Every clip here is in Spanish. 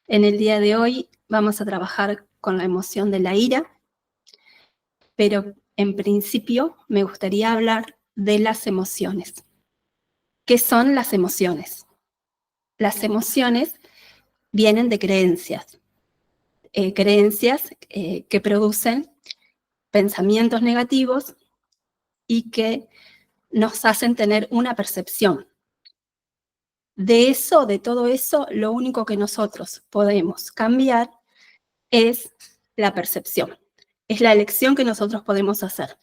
En el día de hoy vamos a trabajar con la emoción de la ira, pero en principio me gustaría hablar de las emociones. ¿Qué son las emociones? Las emociones vienen de creencias, que producen pensamientos negativos y que nos hacen tener una percepción. De todo eso, lo único que nosotros podemos cambiar es la percepción. Es la elección que nosotros podemos hacer.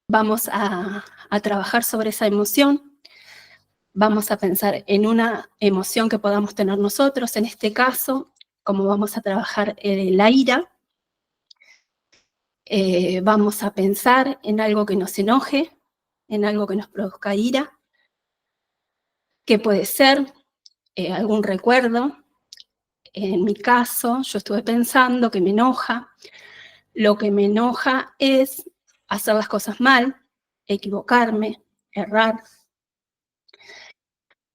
Vamos a trabajar sobre esa emoción, vamos a pensar en una emoción que podamos tener nosotros, en este caso, como vamos a trabajar la ira, vamos a pensar en algo que nos enoje, en algo que nos produzca ira, que puede ser algún recuerdo. En mi caso, yo estuve pensando que me enoja. Lo que me enoja es hacer las cosas mal, equivocarme, errar.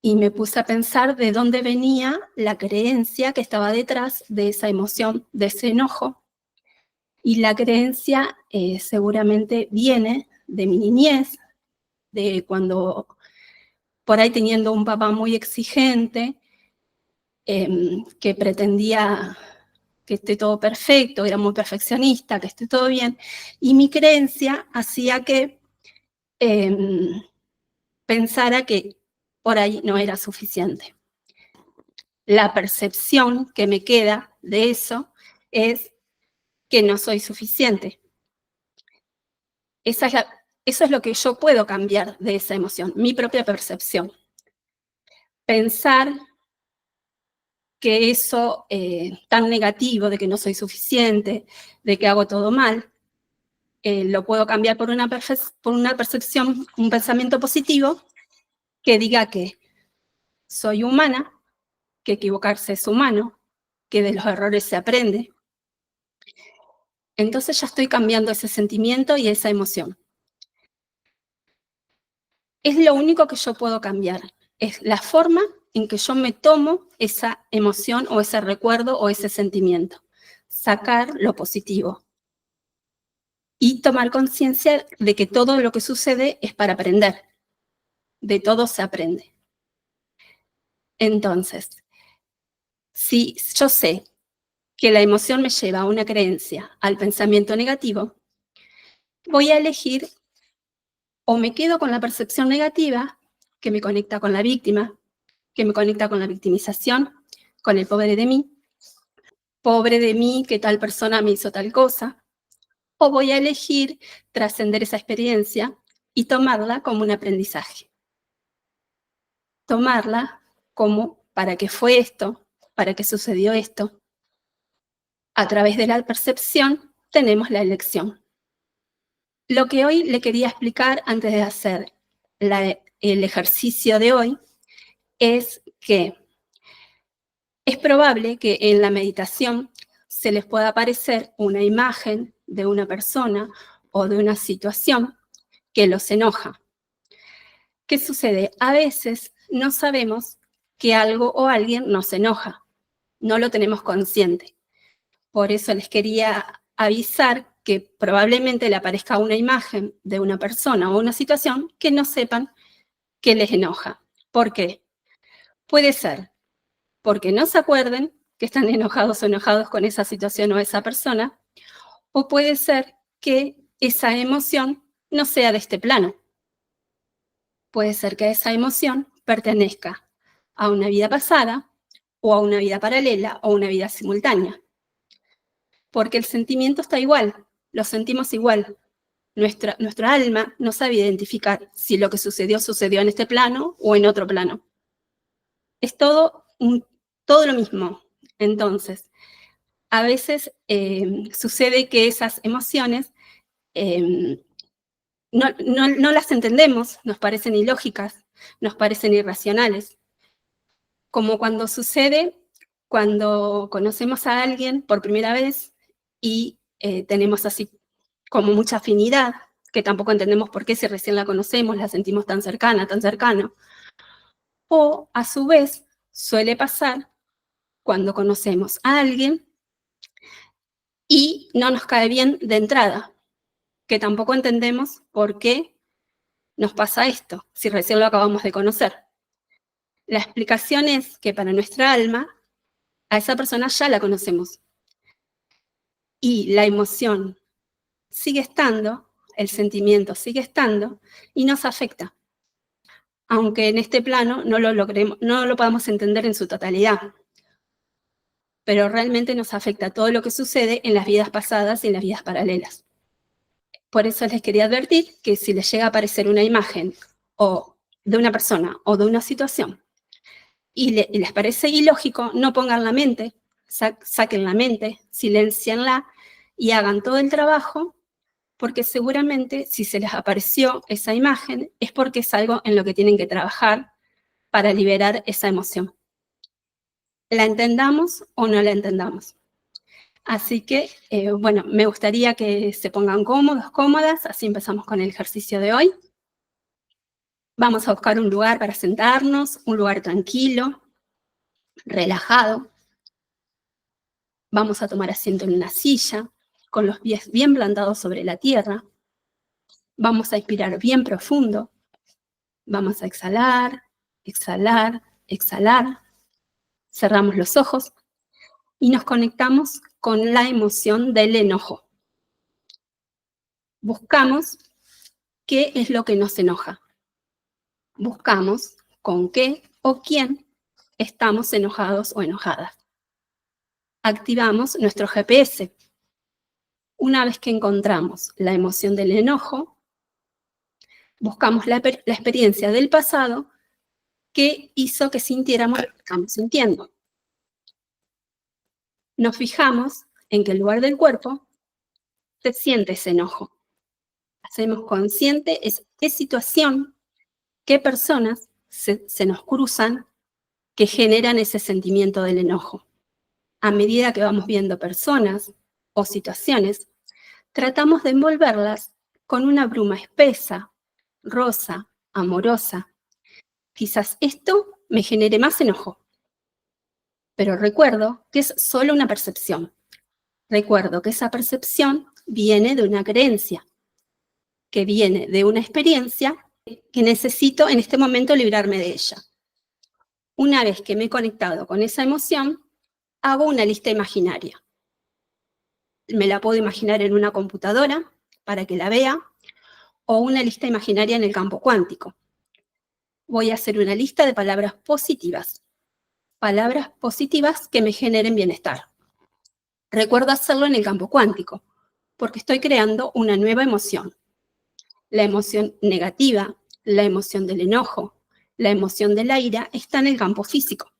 Y me puse a pensar de dónde venía la creencia que estaba detrás de esa emoción, de ese enojo. Y la creencia seguramente viene de mi niñez, de cuando por ahí teniendo un papá muy exigente, que pretendía que esté todo perfecto, era muy perfeccionista, que esté todo bien, y mi creencia hacía que pensara que por ahí no era suficiente. La percepción que me queda de eso es que no soy suficiente. Eso es lo que yo puedo cambiar de esa emoción, mi propia percepción. Pensar que eso tan negativo de que no soy suficiente, de que hago todo mal, lo puedo cambiar por una percepción, un pensamiento positivo que diga que soy humana, que equivocarse es humano, que de los errores se aprende. Entonces ya estoy cambiando ese sentimiento y esa emoción. Es lo único que yo puedo cambiar, es la forma en que yo me tomo esa emoción o ese recuerdo o ese sentimiento. Sacar lo positivo y tomar conciencia de que todo lo que sucede es para aprender. De todo se aprende. Entonces, si yo sé que la emoción me lleva a una creencia, al pensamiento negativo, voy a elegir o me quedo con la percepción negativa que me conecta con la víctima, que me conecta con la victimización, con el pobre de mí que tal persona me hizo tal cosa, o voy a elegir trascender esa experiencia y tomarla como un aprendizaje. Tomarla como, ¿para qué fue esto? ¿Para qué sucedió esto? A través de la percepción tenemos la elección. Lo que hoy le quería explicar antes de hacer el ejercicio de hoy es que es probable que en la meditación se les pueda aparecer una imagen de una persona o de una situación que los enoja. ¿Qué sucede? A veces no sabemos que algo o alguien nos enoja, no lo tenemos consciente. Por eso les quería avisar que probablemente le aparezca una imagen de una persona o una situación que no sepan que les enoja. ¿Por qué? Puede ser porque no se acuerden que están enojados o enojados con esa situación o esa persona, o puede ser que esa emoción no sea de este plano. Puede ser que esa emoción pertenezca a una vida pasada o a una vida paralela o una vida simultánea. Porque el sentimiento está igual, lo sentimos igual. Nuestra alma no sabe identificar si lo que sucedió en este plano o en otro plano. Es todo lo mismo. Entonces, a veces sucede que esas emociones no las entendemos, nos parecen ilógicas, nos parecen irracionales. Como cuando sucede cuando conocemos a alguien por primera vez y tenemos así como mucha afinidad, que tampoco entendemos por qué si recién la conocemos, la sentimos tan cercana, tan cercano. O, a su vez, suele pasar cuando conocemos a alguien y no nos cae bien de entrada, que tampoco entendemos por qué nos pasa esto, si recién lo acabamos de conocer. La explicación es que para nuestra alma, a esa persona ya la conocemos. Y la emoción sigue estando, el sentimiento sigue estando y nos afecta. Aunque en este plano no lo podamos entender en su totalidad. Pero realmente nos afecta todo lo que sucede en las vidas pasadas y en las vidas paralelas. Por eso les quería advertir que si les llega a aparecer una imagen o de una persona o de una situación y les parece ilógico, no pongan la mente, saquen la mente, silencienla y hagan todo el trabajo, porque seguramente si se les apareció esa imagen es porque es algo en lo que tienen que trabajar para liberar esa emoción. La entendamos o no la entendamos. Así que, bueno, me gustaría que se pongan cómodos, cómodas, así empezamos con el ejercicio de hoy. Vamos a buscar un lugar para sentarnos, un lugar tranquilo, relajado. Vamos a tomar asiento en una silla, con los pies bien plantados sobre la tierra. Vamos a inspirar bien profundo. Vamos a exhalar, exhalar, exhalar. Cerramos los ojos y nos conectamos con la emoción del enojo. Buscamos qué es lo que nos enoja. Buscamos con qué o quién estamos enojados o enojadas. Activamos nuestro GPS. Una vez que encontramos la emoción del enojo, buscamos la experiencia del pasado que hizo que sintiéramos lo que estamos sintiendo. Nos fijamos en qué lugar del cuerpo se siente ese enojo. Hacemos consciente qué situación, qué personas se nos cruzan que generan ese sentimiento del enojo. A medida que vamos viendo personas o situaciones, tratamos de envolverlas con una bruma espesa, rosa, amorosa. Quizás esto me genere más enojo, pero recuerdo que es solo una percepción. Recuerdo que esa percepción viene de una creencia, que viene de una experiencia que necesito en este momento librarme de ella. Una vez que me he conectado con esa emoción, hago una lista imaginaria. Me la puedo imaginar en una computadora para que la vea, o una lista imaginaria en el campo cuántico. Voy a hacer una lista de palabras positivas que me generen bienestar. Recuerdo hacerlo en el campo cuántico, porque estoy creando una nueva emoción. La emoción negativa, la emoción del enojo, la emoción de la ira está en el campo físico.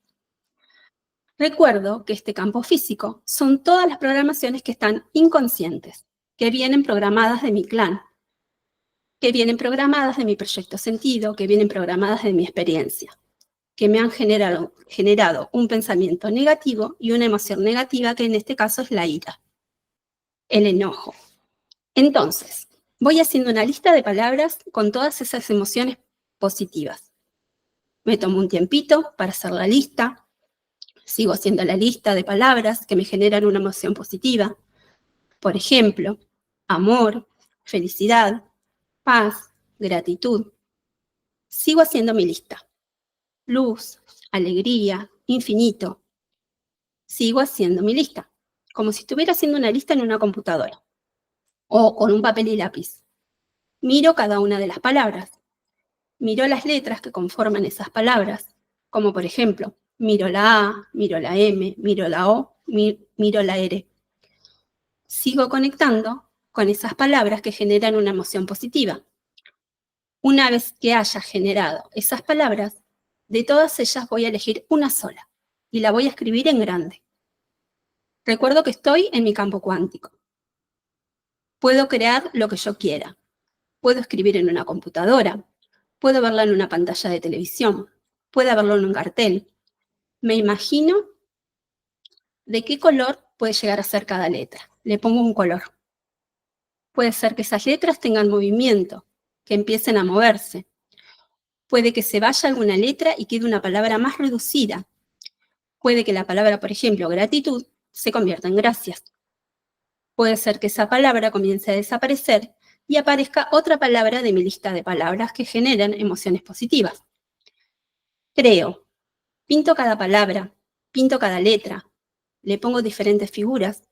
Recuerdo que este campo físico son todas las programaciones que están inconscientes, que vienen programadas de mi clan, que vienen programadas de mi proyecto sentido, que vienen programadas de mi experiencia, que me han generado un pensamiento negativo y una emoción negativa, que en este caso es la ira, el enojo. Entonces, voy haciendo una lista de palabras con todas esas emociones positivas. Me tomo un tiempito para hacer la lista. Sigo haciendo la lista de palabras que me generan una emoción positiva. Por ejemplo, amor, felicidad, paz, gratitud. Sigo haciendo mi lista. Luz, alegría, infinito. Sigo haciendo mi lista, como si estuviera haciendo una lista en una computadora o con un papel y lápiz. Miro cada una de las palabras. Miro las letras que conforman esas palabras, como por ejemplo, miro la A, miro la M, miro la O, miro la R. Sigo conectando con esas palabras que generan una emoción positiva. Una vez que haya generado esas palabras, de todas ellas voy a elegir una sola y la voy a escribir en grande. Recuerdo que estoy en mi campo cuántico. Puedo crear lo que yo quiera. Puedo escribir en una computadora. Puedo verla en una pantalla de televisión. Puedo verlo en un cartel. Me imagino de qué color puede llegar a ser cada letra. Le pongo un color. Puede ser que esas letras tengan movimiento, que empiecen a moverse. Puede que se vaya alguna letra y quede una palabra más reducida. Puede que la palabra, por ejemplo, gratitud, se convierta en gracias. Puede ser que esa palabra comience a desaparecer y aparezca otra palabra de mi lista de palabras que generan emociones positivas. Creo, pinto cada palabra, pinto cada letra, le pongo diferentes figuras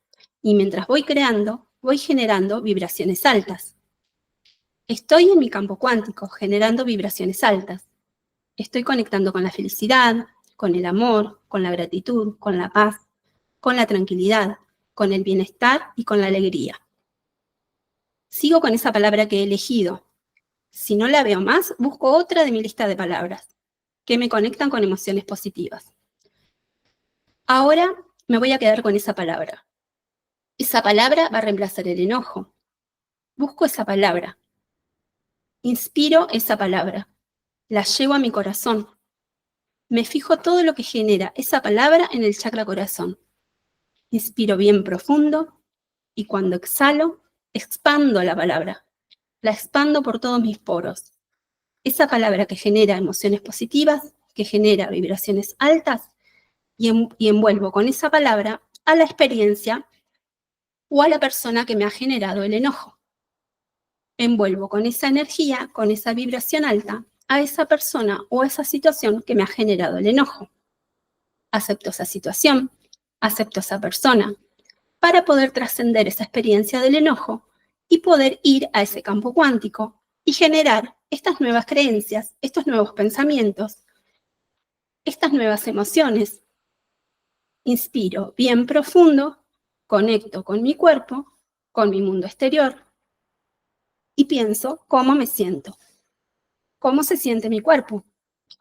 y mientras voy creando, voy generando vibraciones altas. Estoy en mi campo cuántico generando vibraciones altas. Estoy conectando con la felicidad, con el amor, con la gratitud, con la paz, con la tranquilidad, con el bienestar y con la alegría. Sigo con esa palabra que he elegido. Si no la veo más, busco otra de mi lista de palabras que me conectan con emociones positivas. Ahora me voy a quedar con esa palabra. Esa palabra va a reemplazar el enojo. Busco esa palabra. Inspiro esa palabra. La llevo a mi corazón. Me fijo todo lo que genera esa palabra en el chakra corazón. Inspiro bien profundo y cuando exhalo, expando la palabra. La expando por todos mis poros. Esa palabra que genera emociones positivas, que genera vibraciones altas, y envuelvo con esa palabra a la experiencia o a la persona que me ha generado el enojo. Envuelvo con esa energía, con esa vibración alta, a esa persona o a esa situación que me ha generado el enojo. Acepto esa situación, acepto esa persona, para poder trascender esa experiencia del enojo y poder ir a ese campo cuántico y generar estas nuevas creencias, estos nuevos pensamientos, estas nuevas emociones. Inspiro bien profundo, conecto con mi cuerpo, con mi mundo exterior y pienso cómo me siento, cómo se siente mi cuerpo.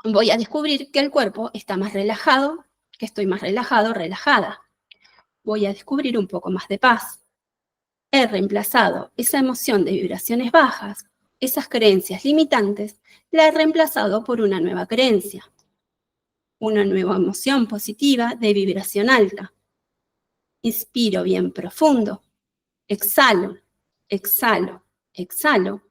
Voy a descubrir que el cuerpo está más relajado, que estoy más relajado, relajada. Voy a descubrir un poco más de paz. He reemplazado esa emoción de vibraciones bajas, esas creencias limitantes, la he reemplazado por una nueva creencia, una nueva emoción positiva de vibración alta. Inspiro bien profundo, exhalo, exhalo, exhalo,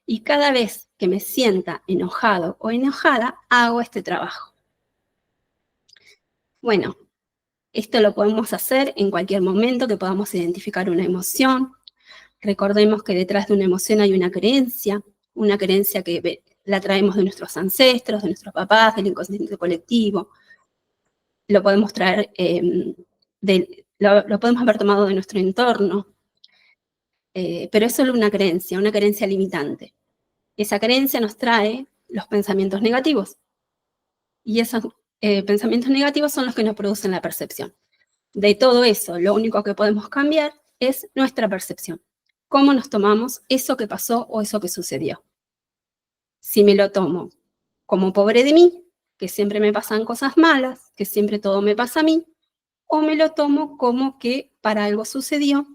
y cada vez que me sienta enojado o enojada, hago este trabajo. Bueno, esto lo podemos hacer en cualquier momento que podamos identificar una emoción. Recordemos que detrás de una emoción hay una creencia que la traemos de nuestros ancestros, de nuestros papás, del inconsciente colectivo. Lo podemos traer, lo podemos haber tomado de nuestro entorno, pero es solo una creencia limitante. Esa creencia nos trae los pensamientos negativos, y esos pensamientos negativos son los que nos producen la percepción. De todo eso, lo único que podemos cambiar es nuestra percepción. Cómo nos tomamos eso que pasó o eso que sucedió. Si me lo tomo como pobre de mí, que siempre me pasan cosas malas, que siempre todo me pasa a mí, o me lo tomo como que para algo sucedió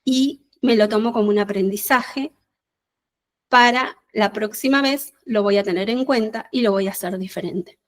y me lo tomo como un aprendizaje para la próxima vez, lo voy a tener en cuenta y lo voy a hacer diferente.